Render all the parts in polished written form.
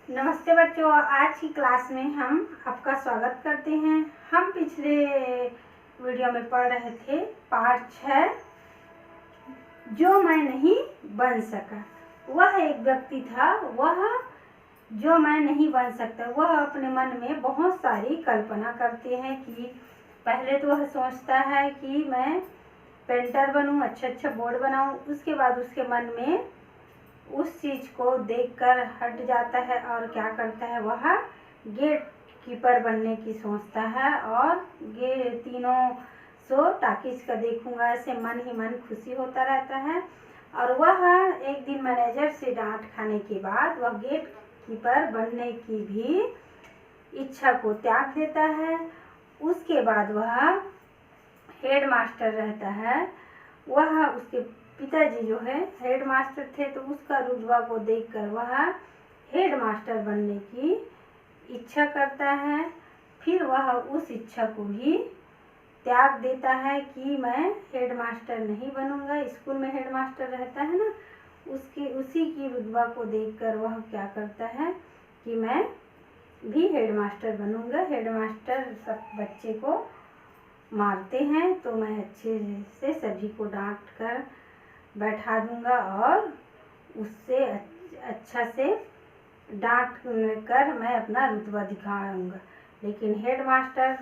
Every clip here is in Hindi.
नमस्ते बच्चों, आज की क्लास में हम आपका स्वागत करते हैं। हम पिछले वीडियो में पढ़ रहे थे पाठ 6, जो मैं नहीं बन सका। वह एक व्यक्ति था, वह जो मैं नहीं बन सकता, वह अपने मन में बहुत सारी कल्पना करते हैं कि पहले तो वह सोचता है कि मैं पेंटर बनूं, अच्छा बोर्ड बनाऊं। उसके बाद उसके मन में उस चीज़ को देखकर हट जाता है और क्या करता है, वह गेट कीपर बनने की सोचता है और तीनों शो टाकीज का देखूंगा, ऐसे मन ही मन खुशी होता रहता है। और वह एक दिन मैनेजर से डांट खाने के बाद वह गेट कीपर बनने की भी इच्छा को त्याग देता है। उसके बाद वह हेड मास्टर रहता है। वह उसके पिताजी जो है हेड मास्टर थे, तो उसका रुतबा को देखकर वह हेड मास्टर बनने की इच्छा करता है। फिर वह उस इच्छा को भी त्याग देता है कि मैं हेड मास्टर नहीं बनूंगा। स्कूल में हेड मास्टर रहता है ना, उसी की रुतबा को देखकर वह क्या करता है कि मैं भी हेड मास्टर बनूंगा। हेड मास्टर सब बच्चे को मारते हैं, तो मैं अच्छे से सभी को डांट कर बैठा दूंगा और उससे अच्छा से डांट कर मैं अपना रुतबा दिखाऊंगा। लेकिन हेड मास्टर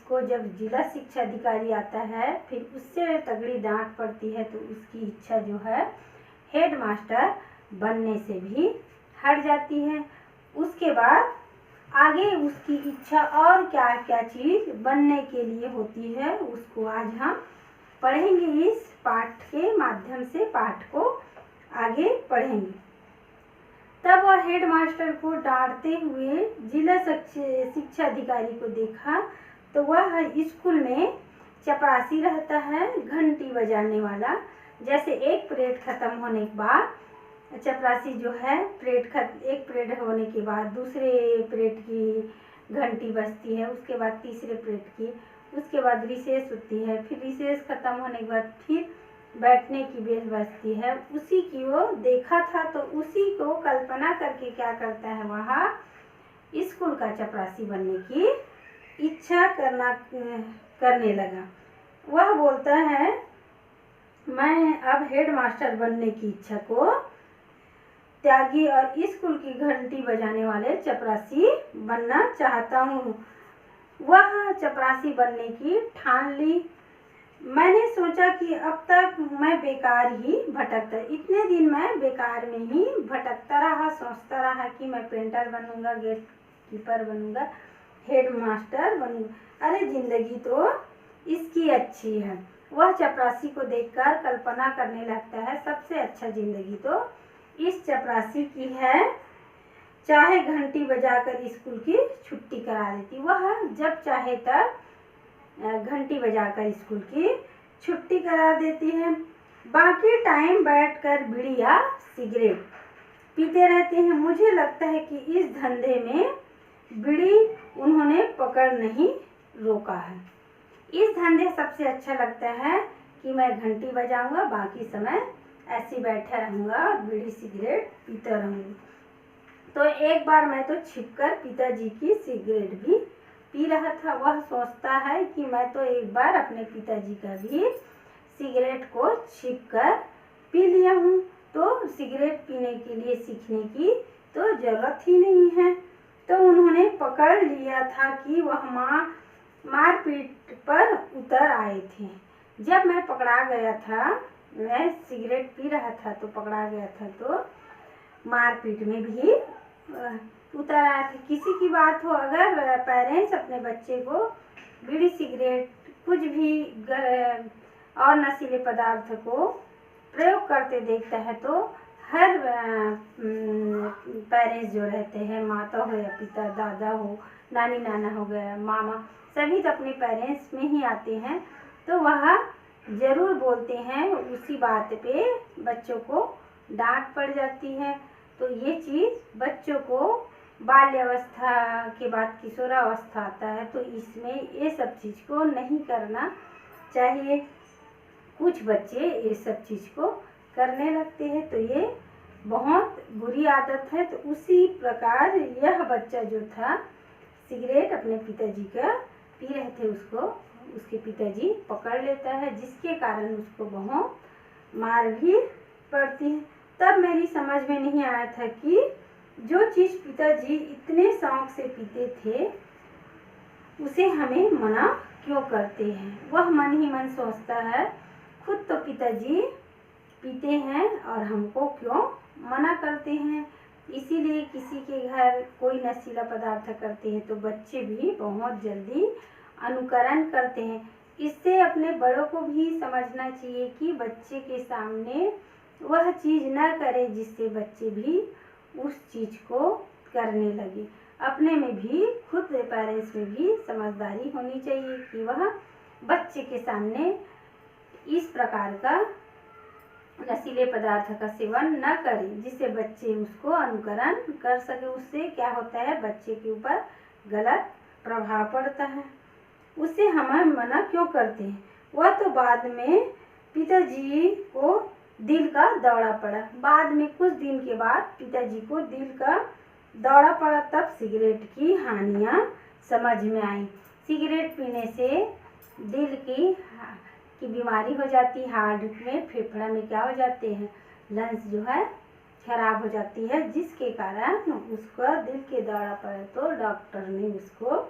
को जब जिला शिक्षा अधिकारी आता है, फिर उससे तगड़ी डांट पड़ती है, तो उसकी इच्छा जो है हेड मास्टर बनने से भी हट जाती है। उसके बाद आगे उसकी इच्छा और क्या क्या चीज़ बनने के लिए होती है, उसको आज हम पढ़ेंगे। इस पाठ के माध्यम से पाठ को आगे पढ़ेंगे। तब वह हेड मास्टर को डांटते हुए जिला शिक्षा अधिकारी को देखा, तो वह स्कूल में चपरासी रहता है, घंटी बजाने वाला। जैसे एक पीरियड खत्म होने के बाद चपरासी जो है एक पीरियड होने के बाद दूसरे पीरियड की घंटी बजती है, उसके बाद तीसरे पीरियड की, उसके बाद रिसेस होती है, फिर रिसेस खत्म होने के बाद फिर बैठने की बेल बजती है। उसी की वो देखा था, तो उसी को कल्पना करके क्या करता है, वह स्कूल का चपरासी बनने की इच्छा करने लगा। वह बोलता है, मैं अब हेड मास्टर बनने की इच्छा को त्यागी और स्कूल की घंटी बजाने वाले चपरासी बनना चाहता हूँ। वह चपरासी बनने की ठान ली। मैंने सोचा कि अब तक मैं बेकार ही भटकता, इतने दिन मैं बेकार में ही भटकता रहा, सोचता रहा कि मैं पेंटर बनूंगा, गेट कीपर बनूंगा, हेड मास्टर बनूंगा। अरे जिंदगी तो इसकी अच्छी है। वह चपरासी को देखकर कल्पना करने लगता है, सबसे अच्छा जिंदगी तो इस चपरासी की है, चाहे घंटी बजाकर स्कूल की छुट्टी करा देती। वह जब चाहे तब घंटी बजाकर स्कूल की छुट्टी करा देती है। बाकी टाइम बैठकर बीड़ी या सिगरेट पीते रहते हैं। मुझे लगता है कि इस धंधे में बीड़ी उन्होंने पकड़ नहीं रोका है। इस धंधे सबसे अच्छा लगता है कि मैं घंटी बजाऊंगा, बाकी समय ऐसे बैठा रहूंगा और बीड़ी सिगरेट पीता रहूंगा। तो एक बार मैं तो छिपकर पिताजी की सिगरेट भी पी रहा था। वह सोचता है कि मैं तो एक बार अपने पिताजी का भी सिगरेट को छिपकर पी लिया हूँ, तो सिगरेट पीने के लिए सीखने की तो जरूरत ही नहीं है। तो उन्होंने पकड़ लिया था कि वह मारपीट पर उतर आए थे। जब मैं पकड़ा गया था, मैं सिगरेट पी रहा था तो पकड़ा गया था, तो मारपीट में भी उतर आया था। किसी की बात हो, अगर पेरेंट्स अपने बच्चे को बीड़ी सिगरेट कुछ भी और नशीले पदार्थ को प्रयोग करते देखता है, तो हर पेरेंट्स जो रहते हैं, माता हो या पिता, दादा हो, नानी नाना हो गया, मामा, सभी तो अपने पेरेंट्स में ही आते हैं, तो वह ज़रूर बोलते हैं। उसी बात पे बच्चों को डांट पड़ जाती है। तो ये चीज़ बच्चों को बाल्यावस्था के बाद किशोरावस्था आता है, तो इसमें ये सब चीज़ को नहीं करना चाहिए। कुछ बच्चे ये सब चीज़ को करने लगते हैं, तो ये बहुत बुरी आदत है। तो उसी प्रकार यह बच्चा जो था सिगरेट अपने पिताजी का पी रहे थे, उसको उसके पिताजी पकड़ लेता है, जिसके कारण उसको बहुत मार भी पड़ती है। तब मेरी समझ में नहीं आया था कि जो चीज़ पिताजी इतने शौक से पीते थे उसे हमें मना क्यों करते हैं। वह मन ही मन सोचता है, खुद तो पिताजी पीते हैं और हमको क्यों मना करते हैं। इसीलिए किसी के घर कोई नशीला पदार्थ करते हैं तो बच्चे भी बहुत जल्दी अनुकरण करते हैं। इससे अपने बड़ों को भी समझना चाहिए कि बच्चे के सामने वह चीज़ न करे जिससे बच्चे भी उस चीज़ को करने लगे। अपने में भी, खुद पेरेंट्स में भी समझदारी होनी चाहिए कि वह बच्चे के सामने इस प्रकार का नशीले पदार्थ का सेवन न करें, जिससे बच्चे उसको अनुकरण कर सके। उससे क्या होता है, बच्चे के ऊपर गलत प्रभाव पड़ता है। उससे हमें मना क्यों करते हैं। वह तो बाद में पिताजी को दिल का दौरा पड़ा। बाद में कुछ दिन के बाद पिताजी को दिल का दौरा पड़ा, तब सिगरेट की हानियाँ समझ में आई। सिगरेट पीने से दिल की बीमारी हो जाती है, हार्ट में, फेफड़ा में क्या हो जाते हैं, लंग्स जो है खराब हो जाती है, जिसके कारण उसका दिल के दौरा पड़ा। तो डॉक्टर ने उसको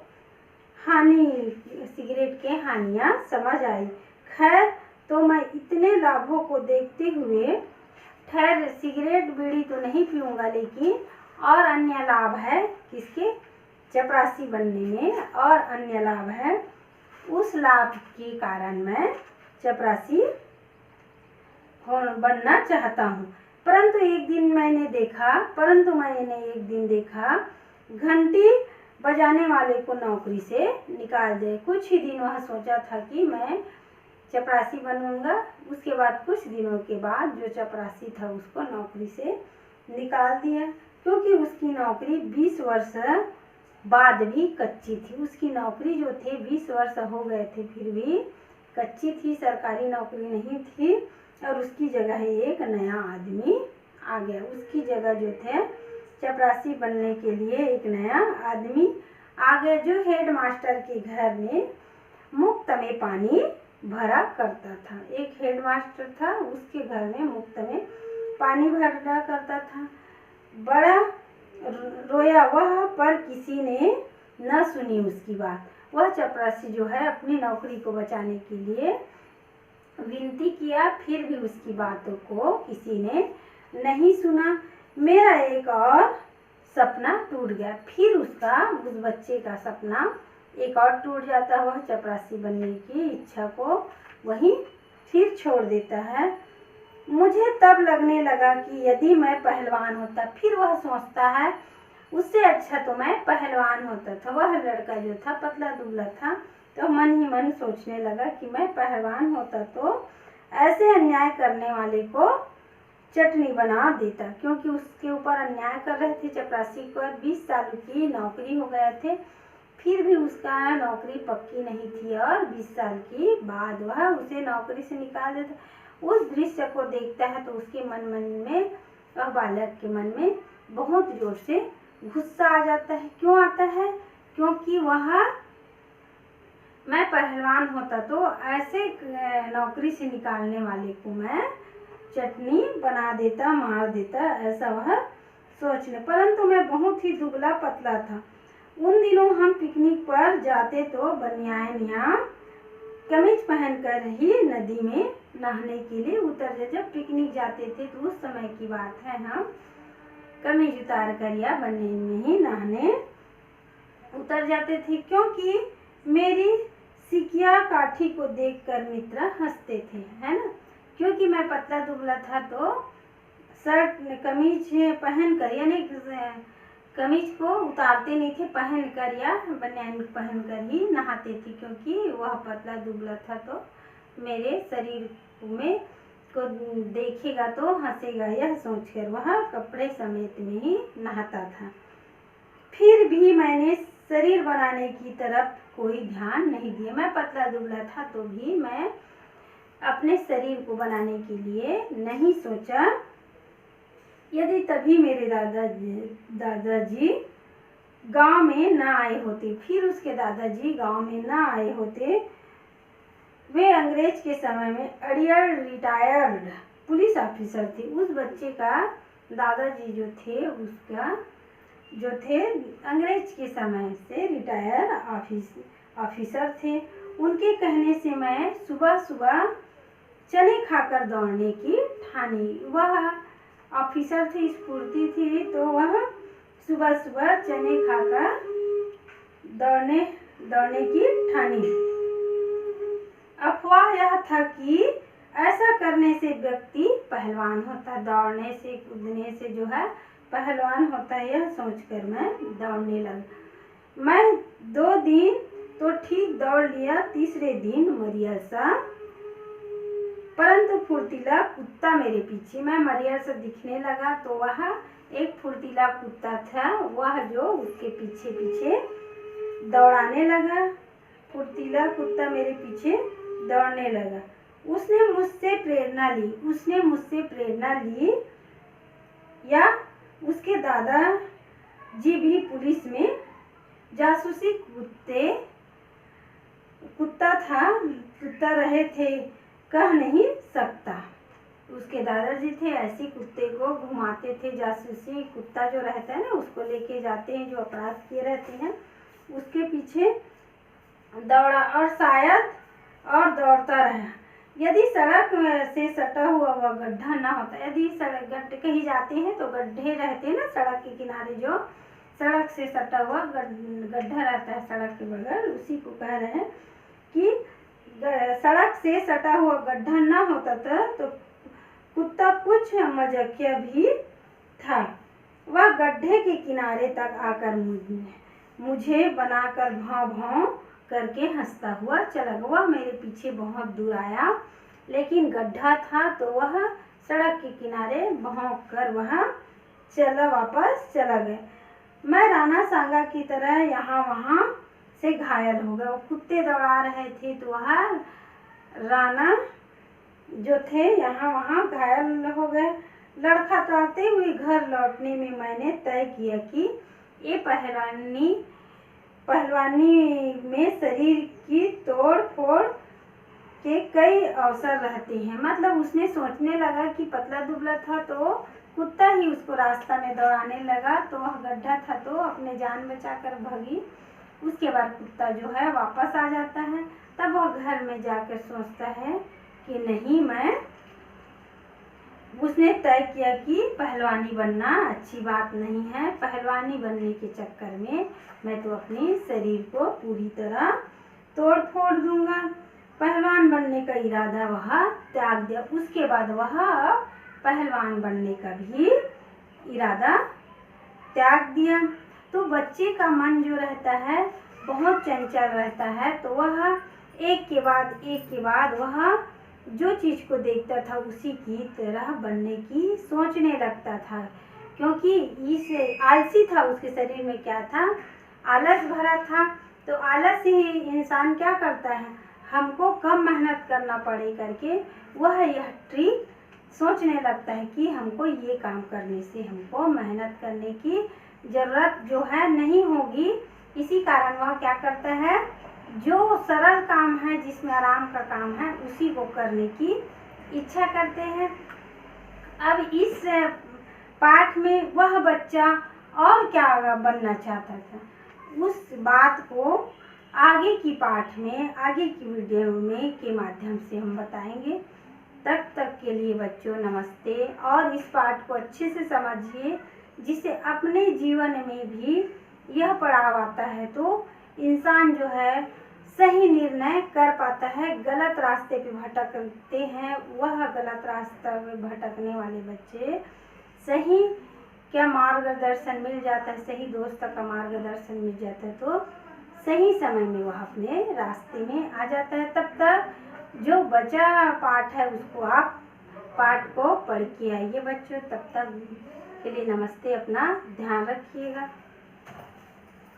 सिगरेट के हानियाँ समझ आई। खैर, तो मैं इतने लाभों को देखते हुए सिगरेट बीड़ी तो नहीं पीऊँगा, लेकिन और अन्य लाभ है किसके, चपरासी बनने में, और अन्य लाभ है। उस लाभ के कारण मैं चपरासी बनना चाहता हूँ। परंतु एक दिन मैंने एक दिन देखा घंटी बजाने वाले को नौकरी से निकाल दे। कुछ ही दिन वह सोचा था कि मैं चपरासी बनूंगा। उसके बाद कुछ दिनों के बाद जो चपरासी था उसको नौकरी से निकाल दिया, क्योंकि उसकी नौकरी 20 वर्ष बाद भी कच्ची थी। उसकी नौकरी जो थे 20 वर्ष हो गए थे फिर भी कच्ची थी, सरकारी नौकरी नहीं थी। और उसकी जगह एक नया आदमी आ गया। उसकी जगह जो थे चपरासी बनने के लिए एक नया आदमी आ गया, जो हेड मास्टर के घर में मुफ्त में पानी भरा करता था। एक हेड मास्टर था, उसके घर में मुफ्त में पानी भरा करता था। बड़ा रोया वह, पर किसी ने न सुनी उसकी बात। वह चपरासी जो है अपनी नौकरी को बचाने के लिए विनती किया, फिर भी उसकी बातों को किसी ने नहीं सुना। मेरा एक और सपना टूट गया। फिर उस बच्चे का सपना एक और टूट जाता। वह चपरासी बनने की इच्छा को वहीं फिर छोड़ देता है। मुझे तब लगने लगा कि यदि मैं पहलवान होता, फिर वह सोचता है उससे अच्छा तो मैं पहलवान होता था। वह लड़का जो था पतला दुबला था, तो मन ही मन सोचने लगा कि मैं पहलवान होता तो ऐसे अन्याय करने वाले को चटनी बना देता, क्योंकि उसके ऊपर अन्याय कर रहे थे। चपरासी को 20 साल की नौकरी हो गए थे, फिर भी उसका नौकरी पक्की नहीं थी, और 20 साल के बाद वह उसे नौकरी से निकाल देता। उस दृश्य को देखता है तो उसके मन में, वह बालक के मन में बहुत जोर से गुस्सा आ जाता है। क्यों आता है, क्योंकि मैं पहलवान होता तो ऐसे नौकरी से निकालने वाले को मैं चटनी बना देता, मार देता, ऐसा वह सोचने। परंतु मैं बहुत ही दुबला पतला था। उन दिनों हम पिकनिक पर जाते तो बनियान या कमीज पहनकर ही नदी में नहाने के लिए उतर जाते। जब पिकनिक जाते थे तो उस समय की बात है, हम कमीज उतार कर या बनियान में ही नहाने उतर जाते थे, क्योंकि मेरी सिकिया काठी को देखकर मित्र हंसते थे, है ना। क्योंकि मैं पतला दुबला था तो शर्ट कमीज पहन कर, यानी कमीज को उतारते नहीं थे, पहन कर या बनियान पहन कर ही नहाते थे, क्योंकि वह पतला दुबला था तो मेरे शरीर में को देखेगा तो हंसेगा, यह सोचकर वह कपड़े समेत में ही नहाता था। फिर भी मैंने शरीर बनाने की तरफ कोई ध्यान नहीं दिया। मैं पतला दुबला था तो भी मैं अपने शरीर को बनाने के लिए नहीं सोचा। यदि तभी मेरे दादाजी गांव में न आए होते, फिर उसके दादाजी गांव में न आए होते, वे अंग्रेज के समय में अड़ियल रिटायर्ड पुलिस ऑफिसर थे। उस बच्चे का दादाजी जो थे अंग्रेज के समय से रिटायर ऑफिसर थे। उनके कहने से मैं सुबह सुबह चने खाकर दौड़ने की ठानी। वह ऑफिसर थे, स्फूर्ति थी, तो वह सुबह सुबह चने खाकर दौड़ने की ठानी। अफवाह यह था कि ऐसा करने से व्यक्ति पहलवान होता है, दौड़ने से कूदने से जो है पहलवान होता है। यह सोचकर मैं दौड़ने लगा। मैं 2 दिन तो ठीक दौड़ लिया, तीसरे दिन मरियल सा परंतु फुर्तीला कुत्ता मेरे पीछे। मैं मरियल सा दिखने लगा तो वह एक फुर्तीला कुत्ता था, वह जो उसके पीछे पीछे दौड़ाने लगा। फुर्तीला कुत्ता मेरे पीछे दौड़ने लगा। उसने मुझसे प्रेरणा ली या उसके दादाजी भी पुलिस में जासूसी कुत्ता रहे थे, कह नहीं सकता। उसके दादाजी थे, ऐसे कुत्ते को घुमाते थे। जासूसी कुत्ता जो रहता है ना, उसको लेके जाते हैं, जो अपराध किए रहते हैं उसके पीछे दौड़ा और शायद और दौड़ता रहा। यदि सड़क से सटा हुआ वह गड्ढा ना होता, यदि सड़क कहीं जाते हैं तो गड्ढे रहते हैं ना सड़क के किनारे, जो सड़क से सटा हुआ गड्ढा रहता है सड़क के बगल, उसी को कह रहे हैं कि सड़क से सटा हुआ गड्ढा ना होता था तो कुत्ता कुछ मजाकिया भी था। वह गड्ढे के किनारे तक आकर मुझे बनाकर भाव भाव करके हंसता हुआ चला गया। वह मेरे पीछे बहुत दूर आया, लेकिन गड्ढा था तो वह सड़क के किनारे भौंक कर वह वापस चला गया। मैं राणा सांगा की तरह यहाँ वहाँ से घायल हो गया। वो कुत्ते दौड़ा रहे थे तो वह राणा जो थे यहाँ वहाँ घायल हो गए। लड़खड़ाते हुए घर लौटने में मैंने तय किया कि ये पहलवानी में शरीर की तोड़ फोड़ के कई अवसर रहते हैं। मतलब उसने सोचने लगा कि पतला दुबला था तो कुत्ता ही उसको रास्ता में दौड़ाने लगा, तो वह गड्ढा था तो अपने जान बचाकर भागी। उसके बाद कुत्ता जो है वापस आ जाता है, तब वह घर में जाकर सोचता है कि नहीं, उसने तय किया कि पहलवानी बनना अच्छी बात नहीं है। पहलवानी बनने के चक्कर में मैं तो अपने शरीर को पूरी तरह तोड़ फोड़ दूंगा। पहलवान बनने का इरादा वह त्याग दिया। उसके बाद वह पहलवान बनने का भी इरादा त्याग दिया। तो बच्चे का मन जो रहता है बहुत चंचल रहता है, तो वह एक के बाद वह जो चीज़ को देखता था उसी की तरह बनने की सोचने लगता था, क्योंकि इस आलसी था। उसके शरीर में क्या था, आलस भरा था। तो आलस ही इंसान क्या करता है, हमको कम मेहनत करना पड़े करके वह यह ट्रिक सोचने लगता है कि हमको ये काम करने से हमको मेहनत करने की ज़रूरत जो है नहीं होगी। इसी कारण वह क्या करता है, जो सरल काम है, जिसमें आराम का काम है, उसी को करने की इच्छा करते हैं। अब इस पाठ में वह बच्चा और क्या बनना चाहता था, उस बात को आगे की पाठ में, आगे की वीडियो में के माध्यम से हम बताएंगे। तब तक के लिए बच्चों नमस्ते। और इस पाठ को अच्छे से समझिए, जिससे अपने जीवन में भी यह पड़ाव आता है तो इंसान जो है सही निर्णय कर पाता है। गलत रास्ते पे भटकते हैं, वह गलत रास्ता में भटकने वाले बच्चे सही क्या मार्गदर्शन मिल जाता है, सही दोस्त का मार्गदर्शन मिल जाता है तो सही समय में वह अपने रास्ते में आ जाता है। तब तक जो बचा पाठ है उसको आप पाठ को पढ़ के आइए बच्चों। तब तक के लिए नमस्ते, अपना ध्यान रखिएगा।